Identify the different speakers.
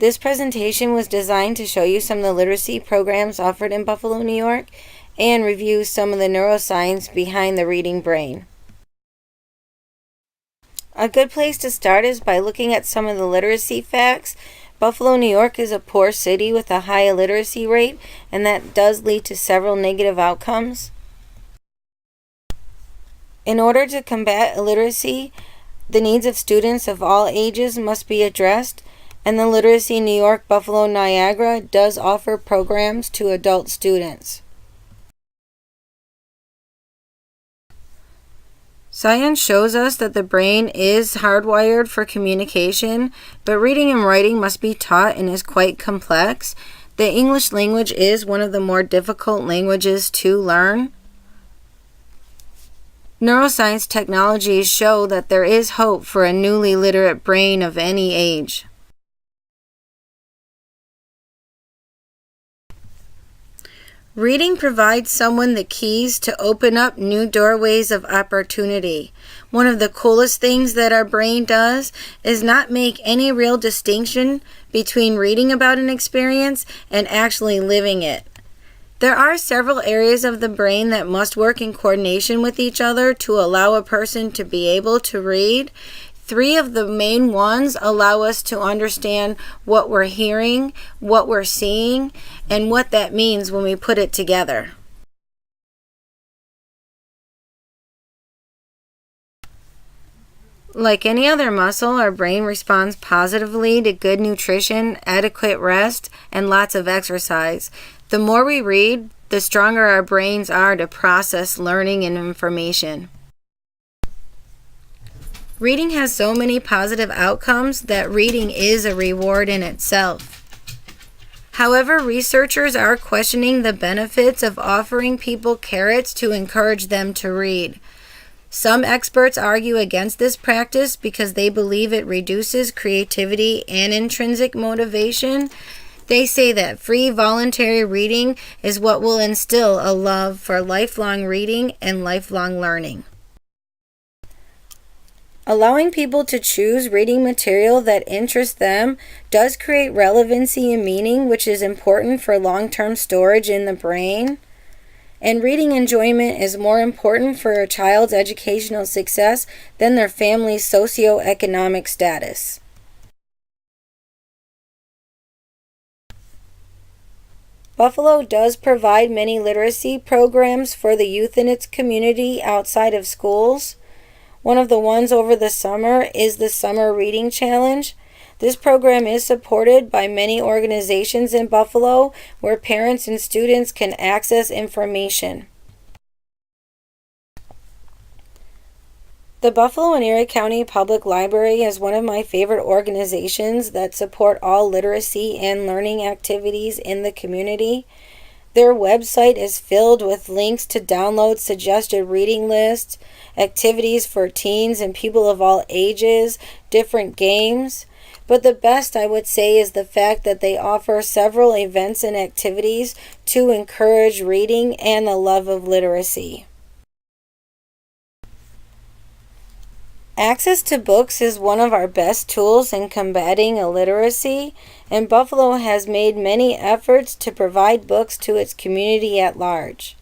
Speaker 1: This presentation was designed to show you some of the literacy programs offered in Buffalo, New York, and review some of the neuroscience behind the reading brain. A good place to start is by looking at some of the literacy facts. Buffalo, New York is a poor city with a high illiteracy rate, and that does lead to several negative outcomes. In order to combat illiteracy, the needs of students of all ages must be addressed, and the Literacy New York Buffalo Niagara does offer programs to adult students. Science shows us that the brain is hardwired for communication, but reading and writing must be taught and is quite complex. The English language is one of the more difficult languages to learn. Neuroscience technologies show that there is hope for a newly literate brain of any age. Reading provides someone the keys to open up new doorways of opportunity. One of the coolest things that our brain does is not make any real distinction between reading about an experience and actually living it. There are several areas of the brain that must work in coordination with each other to allow a person to be able to read. 3 of the main ones allow us to understand what we're hearing, what we're seeing, and what that means when we put it together. Like any other muscle, our brain responds positively to good nutrition, adequate rest, and lots of exercise. The more we read, the stronger our brains are to process learning and information. Reading has so many positive outcomes that reading is a reward in itself. However, researchers are questioning the benefits of offering people carrots to encourage them to read. Some experts argue against this practice because they believe it reduces creativity and intrinsic motivation. They say that free voluntary reading is what will instill a love for lifelong reading and lifelong learning. Allowing people to choose reading material that interests them does create relevancy and meaning, which is important for long-term storage in the brain. And reading enjoyment is more important for a child's educational success than their family's socioeconomic status. Buffalo does provide many literacy programs for the youth in its community outside of schools. One of the ones over the summer is the Summer Reading Challenge. This program is supported by many organizations in Buffalo where parents and students can access information. The Buffalo and Erie County Public Library is one of my favorite organizations that support all literacy and learning activities in the community. Their website is filled with links to download suggested reading lists, activities for teens and people of all ages, different games. But the best, I would say, is the fact that they offer several events and activities to encourage reading and the love of literacy. Access to books is one of our best tools in combating illiteracy, and Buffalo has made many efforts to provide books to its community at large.